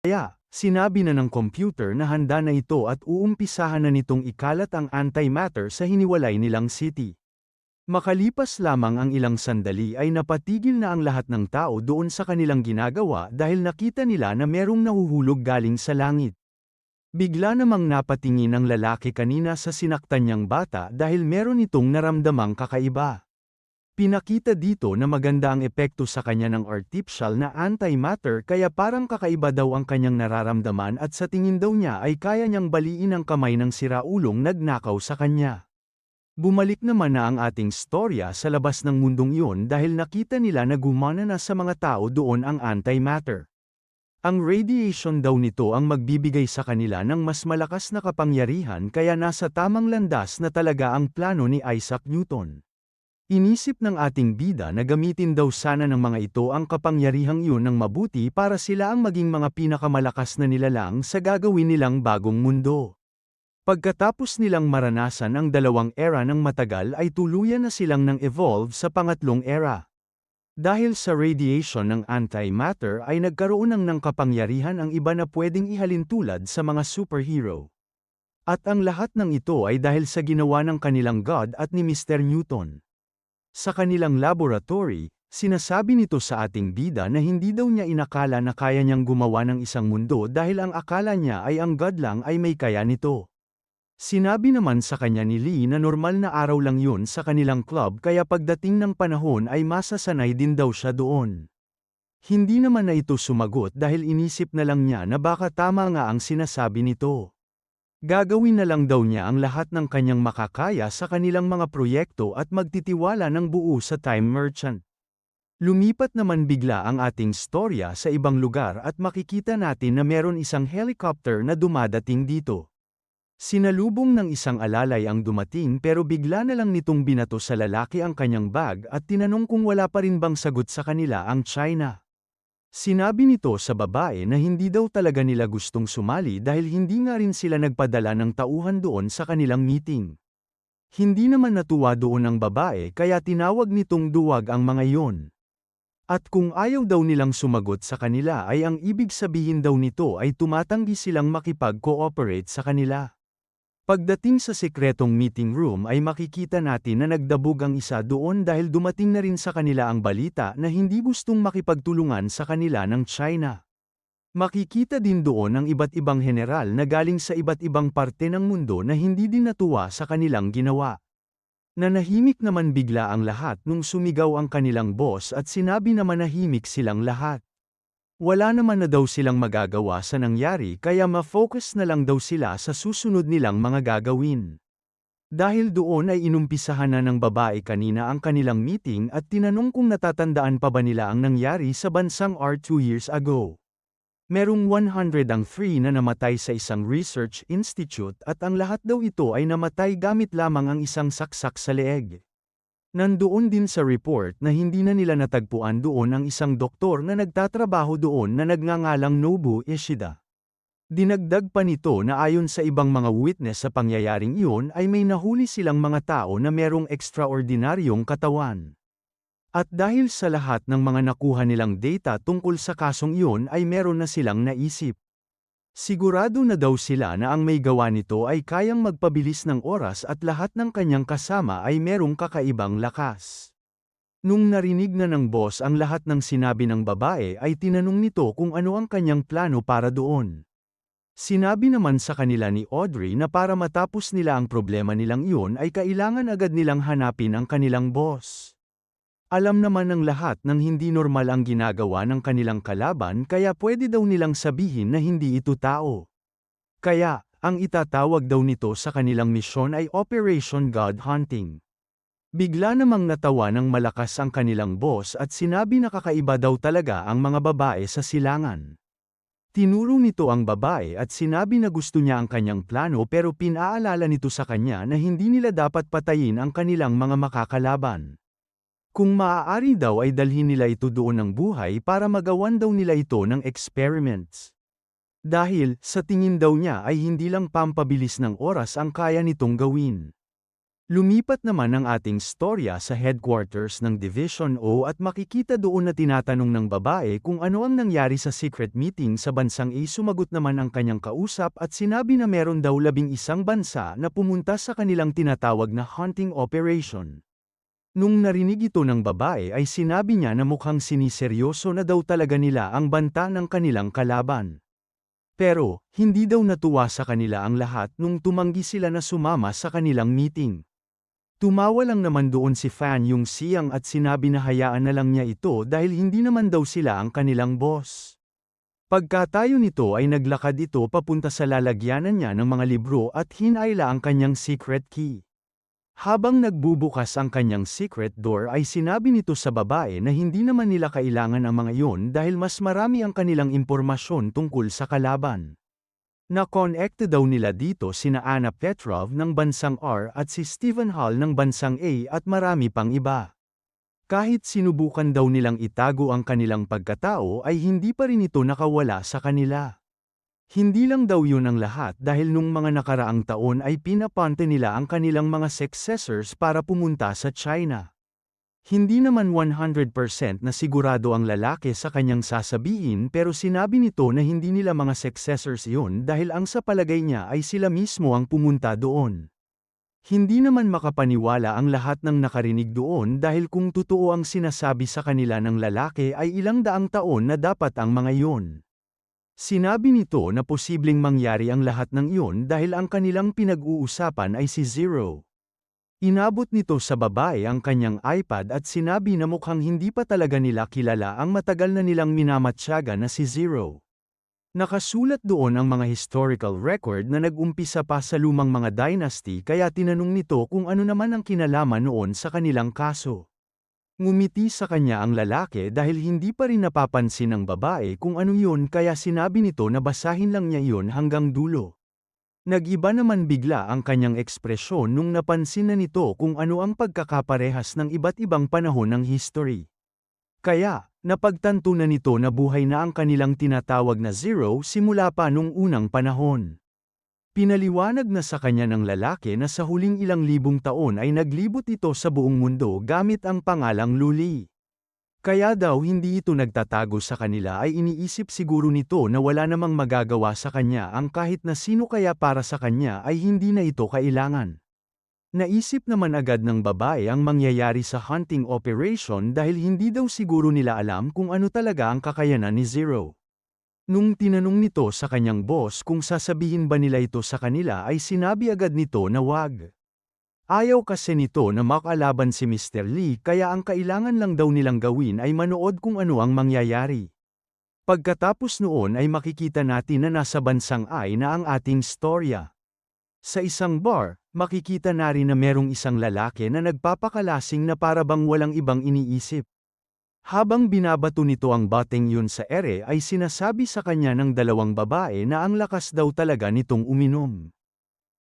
Kaya, sinabi na ng computer na handa na ito at uumpisahan na nitong ikalat ang antimatter sa hiniwalay nilang city. Makalipas lamang ang ilang sandali ay napatigil na ang lahat ng tao doon sa kanilang ginagawa dahil nakita nila na merong nahuhulog galing sa langit. Bigla namang napatingin ang lalaki kanina sa sinaktan niyang bata dahil meron itong naramdamang kakaiba. Pinakita dito na maganda ang epekto sa kanya ng artificial na antimatter kaya parang kakaiba daw ang kanyang nararamdaman at sa tingin daw niya ay kaya niyang baliin ang kamay ng siraulong nagnakaw sa kanya. Bumalik naman na ang ating storya sa labas ng mundong iyon dahil nakita nila na gumana na sa mga tao doon ang antimatter. Ang radiation daw nito ang magbibigay sa kanila ng mas malakas na kapangyarihan kaya nasa tamang landas na talaga ang plano ni Isaac Newton. Inisip ng ating bida na gamitin daw sana ng mga ito ang kapangyarihang iyon ng mabuti para sila ang maging mga pinakamalakas na nilalang sa gagawin nilang bagong mundo. Pagkatapos nilang maranasan ang dalawang era ng matagal ay tuluyan na silang nang evolve sa pangatlong era. Dahil sa radiation ng antimatter ay nagkaroon ng kapangyarihan ang iba na pwedeng ihalin tulad sa mga superhero. At ang lahat ng ito ay dahil sa ginawa ng kanilang God at ni Mr. Newton. Sa kanilang laboratory, sinasabi nito sa ating bida na hindi daw niya inakala na kaya niyang gumawa ng isang mundo dahil ang akala niya ay ang God lang ay may kaya nito. Sinabi naman sa kanya ni Lee na normal na araw lang yun sa kanilang club kaya pagdating ng panahon ay masasanay din daw siya doon. Hindi naman na ito sumagot dahil inisip na lang niya na baka tama nga ang sinasabi nito. Gagawin na lang daw niya ang lahat ng kanyang makakaya sa kanilang mga proyekto at magtitiwala ng buo sa Time Merchant. Lumipat naman bigla ang ating storya sa ibang lugar at makikita natin na meron isang helicopter na dumadating dito. Sinalubong ng isang alalay ang dumating pero bigla na lang nitong binato sa lalaki ang kanyang bag at tinanong kung wala pa rin bang sagot sa kanila ang China. Sinabi nito sa babae na hindi daw talaga nila gustong sumali dahil hindi nga rin sila nagpadala ng tauhan doon sa kanilang meeting. Hindi naman natuwa doon ang babae kaya tinawag nitong duwag ang mga iyon. At kung ayaw daw nilang sumagot sa kanila ay ang ibig sabihin daw nito ay tumatanggi silang makipag-cooperate sa kanila. Pagdating sa sekretong meeting room ay makikita natin na nagdabog ang isa doon dahil dumating na rin sa kanila ang balita na hindi gustong makipagtulungan sa kanila ng China. Makikita din doon ang iba't ibang general na galing sa iba't ibang parte ng mundo na hindi din natuwa sa kanilang ginawa. Nanahimik naman bigla ang lahat nung sumigaw ang kanilang boss at sinabi na manahimik silang lahat. Wala naman na daw silang magagawa sa nangyari kaya ma-focus na lang daw sila sa susunod nilang mga gagawin. Dahil doon ay inumpisahan na ng babae kanina ang kanilang meeting at tinanong kung natatandaan pa ba nila ang nangyari sa bansang R 2 years ago. Merong 103 na namatay sa isang research institute at ang lahat daw ito ay namatay gamit lamang ang isang saksak sa leeg. Nandoon din sa report na hindi na nila natagpuan doon ang isang doktor na nagtatrabaho doon na nagngangalang Nobu Ishida. Dinagdag pa nito na ayon sa ibang mga witness sa pangyayaring iyon ay may nahuli silang mga tao na merong ekstraordinaryong katawan. At dahil sa lahat ng mga nakuha nilang data tungkol sa kasong iyon ay meron na silang naisip. Sigurado na daw sila na ang may gawa nito ay kayang magpabilis ng oras at lahat ng kanyang kasama ay merong kakaibang lakas. Nung narinig na ng boss ang lahat ng sinabi ng babae ay tinanong nito kung ano ang kanyang plano para doon. Sinabi naman sa kanila ni Audrey na para matapos nila ang problema nilang iyon ay kailangan agad nilang hanapin ang kanilang boss. Alam naman ng lahat ng hindi normal ang ginagawa ng kanilang kalaban kaya pwede daw nilang sabihin na hindi ito tao. Kaya, ang itatawag daw nito sa kanilang misyon ay Operation God Hunting. Bigla namang natawa ng malakas ang kanilang boss at sinabi na kakaiba daw talaga ang mga babae sa silangan. Tinuro nito ang babae at sinabi na gusto niya ang kanyang plano pero pinaalala nito sa kanya na hindi nila dapat patayin ang kanilang mga makakalaban. Kung maaari daw ay dalhin nila ito doon ng buhay para magawan daw nila ito ng experiments. Dahil, sa tingin daw niya ay hindi lang pampabilis ng oras ang kaya nitong gawin. Lumipat naman ang ating storya sa headquarters ng Division O at makikita doon na tinatanong ng babae kung ano ang nangyari sa secret meeting sa bansang A. Sumagot naman ang kanyang kausap at sinabi na meron daw 11 bansa na pumunta sa kanilang tinatawag na hunting operation. Nung narinig ito ng babae ay sinabi niya na mukhang siniseryoso na daw talaga nila ang banta ng kanilang kalaban. Pero, hindi daw natuwa sa kanila ang lahat nung tumanggi sila na sumama sa kanilang meeting. Tumawa lang naman doon si Fan Yung Siyang at sinabi na hayaan na lang niya ito dahil hindi naman daw sila ang kanilang boss. Pagkatayo nito ay naglakad ito papunta sa lalagyanan niya ng mga libro at hinayla ang kanyang secret key. Habang nagbubukas ang kanyang secret door ay sinabi nito sa babae na hindi naman nila kailangan ang mga iyon dahil mas marami ang kanilang impormasyon tungkol sa kalaban. Na-connect daw nila dito sina Anna Petrov ng bansang R at si Stephen Hall ng bansang A at marami pang iba. Kahit sinubukan daw nilang itago ang kanilang pagkatao ay hindi pa rin ito nakawala sa kanila. Hindi lang daw yun ang lahat dahil nung mga nakaraang taon ay pinapante nila ang kanilang mga successors para pumunta sa China. Hindi naman 100% na sigurado ang lalaki sa kanyang sasabihin pero sinabi nito na hindi nila mga successors iyon dahil ang sa palagay niya ay sila mismo ang pumunta doon. Hindi naman makapaniwala ang lahat ng nakarinig doon dahil kung totoo ang sinasabi sa kanila ng lalaki ay ilang daang taon na dapat ang mga iyon. Sinabi nito na posibleng mangyari ang lahat ng iyon dahil ang kanilang pinag-uusapan ay si Zero. Inabot nito sa babae ang kanyang iPad at sinabi na mukhang hindi pa talaga nila kilala ang matagal na nilang minamatsyaga na si Zero. Nakasulat doon ang mga historical record na nag-umpisa pa sa lumang mga dynasty kaya tinanong nito kung ano naman ang kinalaman noon sa kanilang kaso. Ngumiti sa kanya ang lalaki dahil hindi pa rin napapansin ng babae kung ano yun kaya sinabi nito na basahin lang niya iyon hanggang dulo. Nag-iba naman bigla ang kanyang ekspresyon nung napansin na nito kung ano ang pagkakaparehas ng iba't ibang panahon ng history. Kaya, napagtanto na nito na buhay na ang kanilang tinatawag na Zero simula pa nung unang panahon. Pinaliwanag na sa kanya ng lalaki na sa huling ilang libong taon ay naglibot ito sa buong mundo gamit ang pangalang Luli. Kaya daw hindi ito nagtatago sa kanila ay iniisip siguro nito na wala namang magagawa sa kanya ang kahit na sino kaya para sa kanya ay hindi na ito kailangan. Naisip naman agad ng babae ang mangyayari sa hunting operation dahil hindi daw siguro nila alam kung ano talaga ang kakayanan ni Zero. Nung tinanong nito sa kanyang boss kung sasabihin ba nila ito sa kanila ay sinabi agad nito na wag. Ayaw kasi nito na makalaban si Mr. Lee kaya ang kailangan lang daw nilang gawin ay manood kung ano ang mangyayari. Pagkatapos noon ay makikita natin na nasa bansang I na ang ating storya. Sa isang bar, makikita na rin na merong isang lalaki na nagpapakalasing na para bang walang ibang iniisip. Habang binabato nito ang bateng yun sa ere ay sinasabi sa kanya ng dalawang babae na ang lakas daw talaga nitong uminom.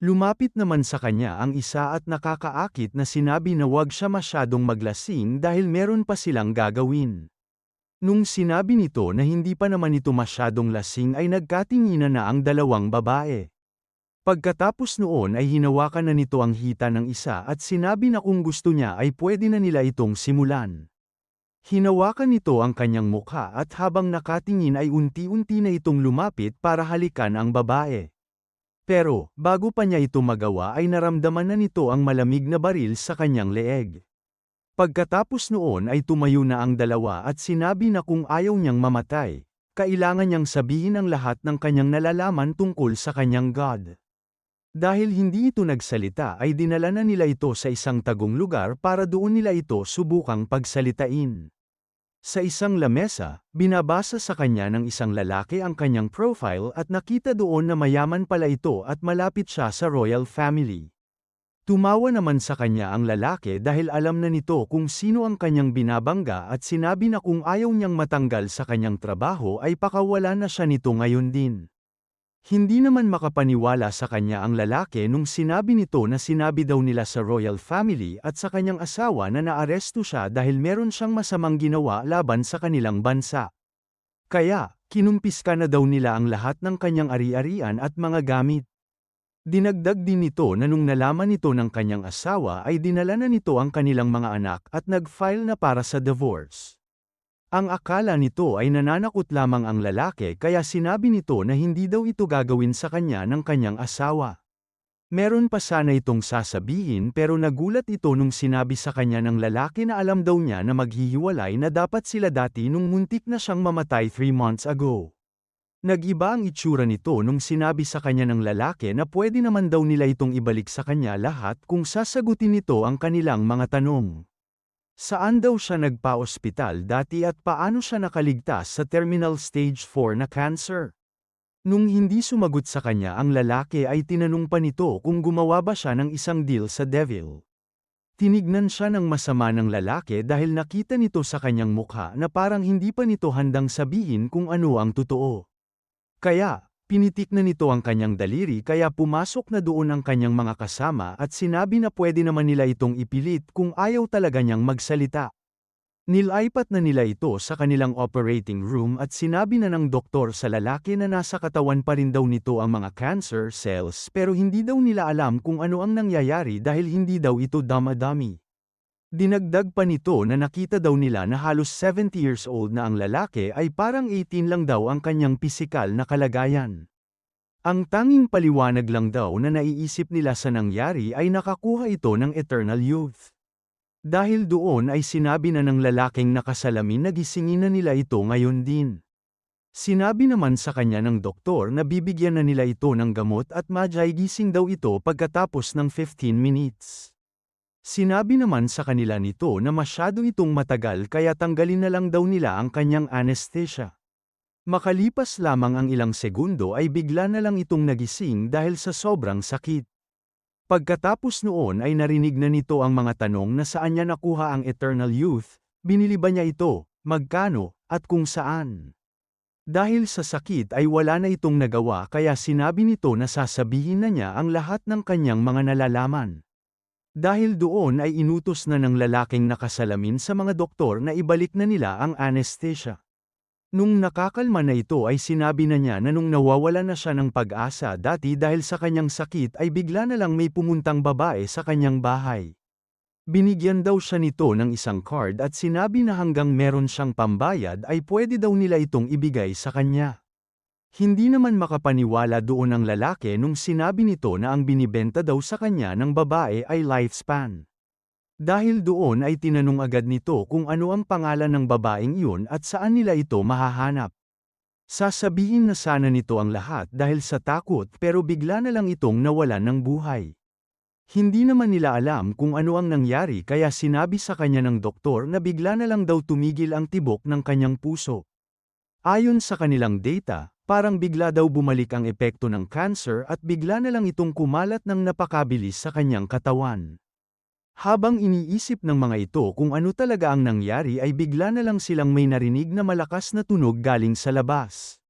Lumapit naman sa kanya ang isa at nakakaakit na sinabi na wag siya masyadong maglasing dahil meron pa silang gagawin. Nung sinabi nito na hindi pa naman ito masyadong lasing ay nagkatinginan na ang dalawang babae. Pagkatapos noon ay hinawakan na nito ang hita ng isa at sinabi na kung gusto niya ay pwede na nila itong simulan. Hinawakan nito ang kanyang mukha at habang nakatingin ay unti-unti na itong lumapit para halikan ang babae. Pero, bago pa niya ito magawa ay naramdaman na nito ang malamig na baril sa kanyang leeg. Pagkatapos noon ay tumayo na ang dalawa at sinabi na kung ayaw niyang mamatay, kailangan niyang sabihin ang lahat ng kanyang nalalaman tungkol sa kanyang God. Dahil hindi ito nagsalita ay dinala na nila ito sa isang tagong lugar para doon nila ito subukang pagsalitain. Sa isang lamesa, binabasa sa kanya ng isang lalaki ang kanyang profile at nakita doon na mayaman pala ito at malapit siya sa royal family. Tumawa naman sa kanya ang lalaki dahil alam na nito kung sino ang kanyang binabangga at sinabi na kung ayaw niyang matanggal sa kanyang trabaho ay pakawala na siya nito ngayon din. Hindi naman makapaniwala sa kanya ang lalaki nung sinabi nito na sinabi daw nila sa royal family at sa kanyang asawa na naaresto siya dahil meron siyang masamang ginawa laban sa kanilang bansa. Kaya, kinumpiska na daw nila ang lahat ng kanyang ari-arian at mga gamit. Dinagdag din nito na nung nalaman nito ng kanyang asawa ay dinala na nito ang kanilang mga anak at nag-file na para sa divorce. Ang akala nito ay nananakot lamang ang lalaki kaya sinabi nito na hindi daw ito gagawin sa kanya ng kanyang asawa. Meron pa sana itong sasabihin pero nagulat ito nung sinabi sa kanya ng lalaki na alam daw niya na maghihiwalay na dapat sila dati nung muntik na siyang mamatay 3 months ago. Nag-iba ang itsura nito nung sinabi sa kanya ng lalaki na pwede naman daw nila itong ibalik sa kanya lahat kung sasagutin nito ang kanilang mga tanong. Saan daw siya nagpa-ospital dati at paano siya nakaligtas sa terminal stage 4 na cancer? Nung hindi sumagot sa kanya ang lalaki ay tinanong pa nito kung gumawa ba siya ng isang deal sa devil. Tinignan siya ng masama ng lalaki dahil nakita nito sa kanyang mukha na parang hindi pa nito handang sabihin kung ano ang totoo. Kaya, pinitik na nito ang kanyang daliri kaya pumasok na doon ang kanyang mga kasama at sinabi na pwede naman nila itong ipilit kung ayaw talaga niyang magsalita. Nilaipat na nila ito sa kanilang operating room at sinabi na ng doktor sa lalaki na nasa katawan pa rin daw nito ang mga cancer cells pero hindi daw nila alam kung ano ang nangyayari dahil hindi daw ito dama-dami. Dinagdag pa nito na nakita daw nila na halos 70 years old na ang lalaki ay parang 18 lang daw ang kanyang pisikal na kalagayan. Ang tanging paliwanag lang daw na naiisip nila sa nangyari ay nakakuha ito ng eternal youth. Dahil doon ay sinabi na ng lalaking nakasalamin na gisingin na nila ito ngayon din. Sinabi naman sa kanya ng doktor na bibigyan na nila ito ng gamot at gising daw ito pagkatapos ng 15 minutes. Sinabi naman sa kanila nito na masyado itong matagal kaya tanggalin na lang daw nila ang kanyang anesthesia. Makalipas lamang ang ilang segundo ay bigla na lang itong nagising dahil sa sobrang sakit. Pagkatapos noon ay narinig na nito ang mga tanong na saan niya nakuha ang eternal youth, binili ba niya ito, magkano, at kung saan. Dahil sa sakit ay wala na itong nagawa kaya sinabi nito na sasabihin na niya ang lahat ng kanyang mga nalalaman. Dahil doon ay inutos na ng lalaking nakasalamin sa mga doktor na ibalik na nila ang anesthesia. Nung nakakalma na ito ay sinabi na niya na nung nawawala na siya ng pag-asa dati dahil sa kanyang sakit ay bigla na lang may pumuntang babae sa kanyang bahay. Binigyan daw siya nito ng isang card at sinabi na hanggang meron siyang pambayad ay pwede daw nila itong ibigay sa kanya. Hindi naman makapaniwala doon ang lalaki nung sinabi nito na ang binibenta daw sa kanya ng babae ay lifespan. Dahil doon ay tinanong agad nito kung ano ang pangalan ng babaeng iyon at saan nila ito mahahanap. Sasabihin na sana nito ang lahat dahil sa takot pero bigla na lang itong nawalan ng buhay. Hindi naman nila alam kung ano ang nangyari kaya sinabi sa kanya ng doktor na bigla na lang daw tumigil ang tibok ng kanyang puso. Ayon sa kanilang data, parang bigla daw bumalik ang epekto ng cancer at bigla na lang itong kumalat ng napakabilis sa kanyang katawan. Habang iniisip ng mga ito kung ano talaga ang nangyari ay bigla na lang silang may narinig na malakas na tunog galing sa labas.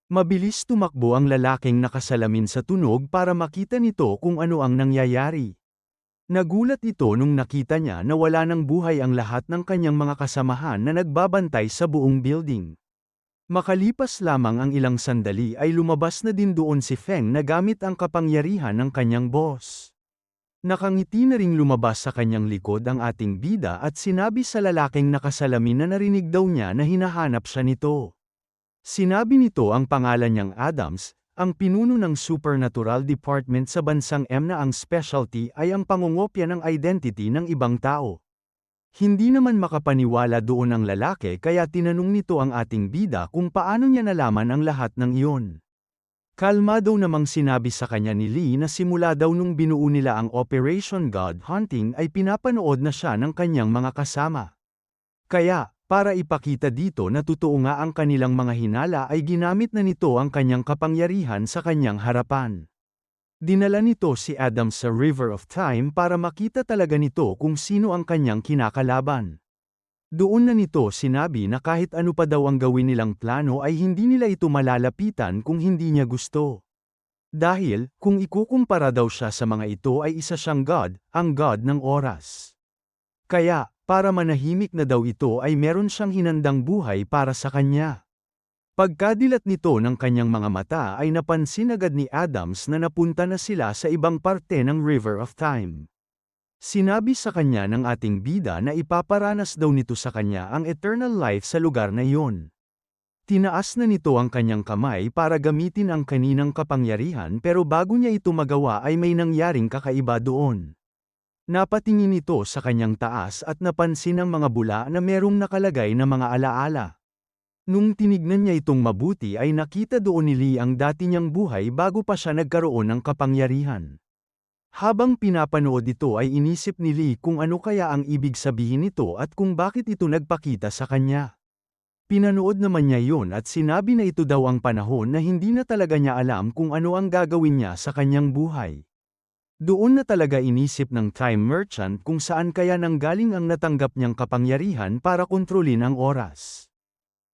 Mabilis tumakbo ang lalaking nakasalamin sa tunog para makita nito kung ano ang nangyayari. Nagulat ito nung nakita niya na wala ng buhay ang lahat ng kanyang mga kasamahan na nagbabantay sa buong building. Makalipas lamang ang ilang sandali ay lumabas na din doon si Feng na gamit ang kapangyarihan ng kanyang boss. Nakangiti na ring lumabas sa kanyang likod ang ating bida at sinabi sa lalaking nakasalamin na narinig daw niya na hinahanap siya nito. Sinabi nito ang pangalan niyang Adams, ang pinuno ng Supernatural Department sa bansang M na ang specialty ay ang pangungopya ng identity ng ibang tao. Hindi naman makapaniwala doon ang lalaki kaya tinanong nito ang ating bida kung paano niya nalaman ang lahat ng iyon. Kalmado namang sinabi sa kanya ni Lee na simula daw nung binuo nila ang Operation God Hunting ay pinapanood na siya ng kanyang mga kasama. Kaya, para ipakita dito na totoo nga ang kanilang mga hinala ay ginamit na nito ang kanyang kapangyarihan sa kanyang harapan. Dinala nito si Adam sa River of Time para makita talaga nito kung sino ang kanyang kinakalaban. Doon na nito sinabi na kahit ano pa daw ang gawin nilang plano ay hindi nila ito malalapitan kung hindi niya gusto. Dahil, kung ikukumpara daw siya sa mga ito ay isa siyang God, ang God ng oras. Kaya, para manahimik na daw ito ay meron siyang hinandang buhay para sa kanya. Pagkadilat nito ng kanyang mga mata ay napansin agad ni Adams na napunta na sila sa ibang parte ng River of Time. Sinabi sa kanya ng ating bida na ipaparanas daw nito sa kanya ang eternal life sa lugar na iyon. Tinaas na nito ang kanyang kamay para gamitin ang kaninang kapangyarihan pero bago niya ito magawa ay may nangyaring kakaiba doon. Napatingin ito sa kanyang taas at napansin ang mga bula na merong nakalagay na mga alaala. Nung tinignan niya itong mabuti ay nakita doon ni Lee ang dati niyang buhay bago pa siya nagkaroon ng kapangyarihan. Habang pinapanood ito ay inisip ni Lee kung ano kaya ang ibig sabihin nito at kung bakit ito nagpakita sa kanya. Pinanood naman niya yun at sinabi na ito daw ang panahon na hindi na talaga niya alam kung ano ang gagawin niya sa kanyang buhay. Doon na talaga inisip ng Time Merchant kung saan kaya nanggaling ang natanggap niyang kapangyarihan para kontrolin ang oras.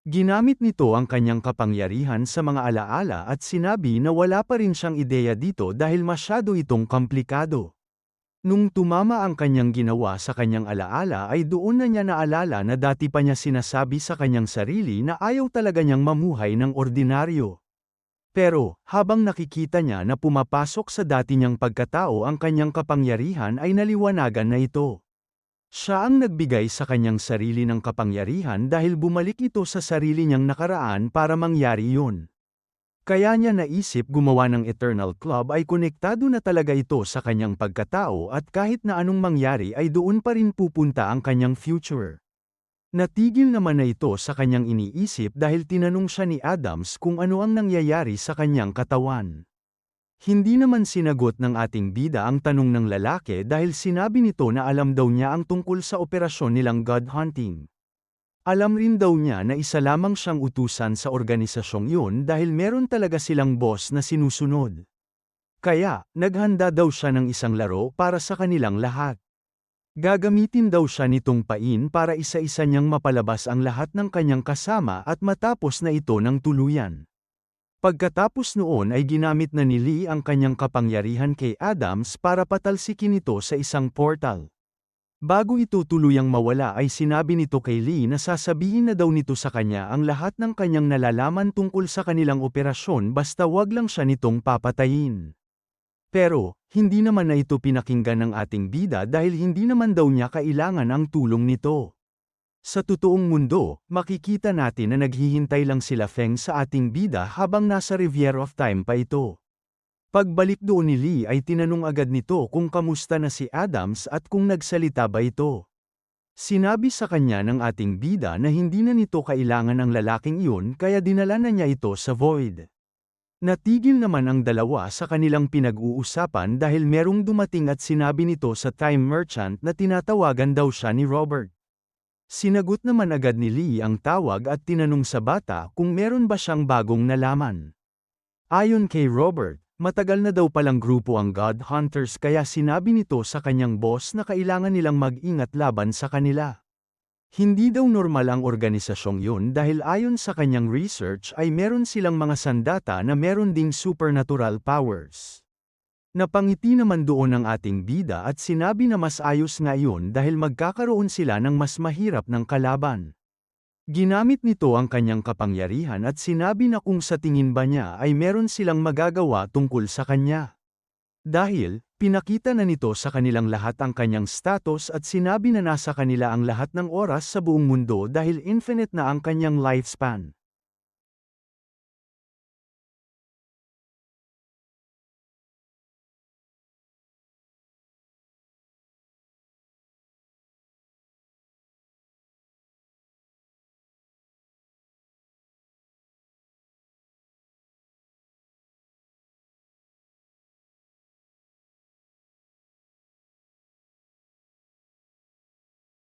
Ginamit nito ang kanyang kapangyarihan sa mga alaala at sinabi na wala pa rin siyang ideya dito dahil masyado itong komplikado. Nung tumama ang kanyang ginawa sa kanyang alaala ay doon na niya naalala na dati pa niya sinasabi sa kanyang sarili na ayaw talaga niyang mamuhay ng ordinaryo. Pero, habang nakikita niya na pumapasok sa dati niyang pagkatao ang kanyang kapangyarihan ay naliwanagan na ito. Siya ang nagbigay sa kanyang sarili ng kapangyarihan dahil bumalik ito sa sarili niyang nakaraan para mangyari yun. Kaya niya naisip gumawa ng Eternal Club ay konektado na talaga ito sa kanyang pagkatao at kahit na anong mangyari ay doon pa rin pupunta ang kanyang future. Natigil naman na ito sa kanyang iniisip dahil tinanong siya ni Adams kung ano ang nangyayari sa kanyang katawan. Hindi naman sinagot ng ating bida ang tanong ng lalaki dahil sinabi nito na alam daw niya ang tungkol sa operasyon nilang God Hunting. Alam rin daw niya na isa lamang siyang utusan sa organisasyong yun dahil meron talaga silang boss na sinusunod. Kaya, naghanda daw siya ng isang laro para sa kanilang lahat. Gagamitin daw siya nitong pain para isa-isa niyang mapalabas ang lahat ng kanyang kasama at matapos na ito ng tuluyan. Pagkatapos noon ay ginamit na ni Lee ang kanyang kapangyarihan kay Adams para patalsikin ito sa isang portal. Bago ito tuluyang mawala ay sinabi nito kay Lee na sasabihin na daw nito sa kanya ang lahat ng kanyang nalalaman tungkol sa kanilang operasyon basta wag lang siya nitong papatayin. Pero, hindi naman na ito pinakinggan ng ating bida dahil hindi naman daw niya kailangan ang tulong nito. Sa totoong mundo, makikita natin na naghihintay lang sila Feng sa ating bida habang nasa Riviera of Time pa ito. Pagbalik doon ni Lee ay tinanong agad nito kung kamusta na si Adams at kung nagsalita ba ito. Sinabi sa kanya ng ating bida na hindi na nito kailangan ang lalaking iyon kaya dinala na niya ito sa Void. Natigil naman ang dalawa sa kanilang pinag-uusapan dahil merong dumating at sinabi nito sa Time Merchant na tinatawagan daw siya ni Robert. Sinagot naman agad ni Lee ang tawag at tinanong sa bata kung meron ba siyang bagong nalaman. Ayon kay Robert, matagal na daw palang grupo ang God Hunters kaya sinabi nito sa kanyang boss na kailangan nilang mag-ingat laban sa kanila. Hindi daw normal ang organisasyong yun dahil ayon sa kanyang research ay meron silang mga sandata na meron ding supernatural powers. Napangiti naman doon ang ating bida at sinabi na mas ayos nga yun dahil magkakaroon sila ng mas mahirap ng kalaban. Ginamit nito ang kanyang kapangyarihan at sinabi na kung sa tingin ba niya ay meron silang magagawa tungkol sa kanya. Dahil, pinakita na nito sa kanilang lahat ang kanyang status at sinabi na nasa kanila ang lahat ng oras sa buong mundo dahil infinite na ang kanyang lifespan.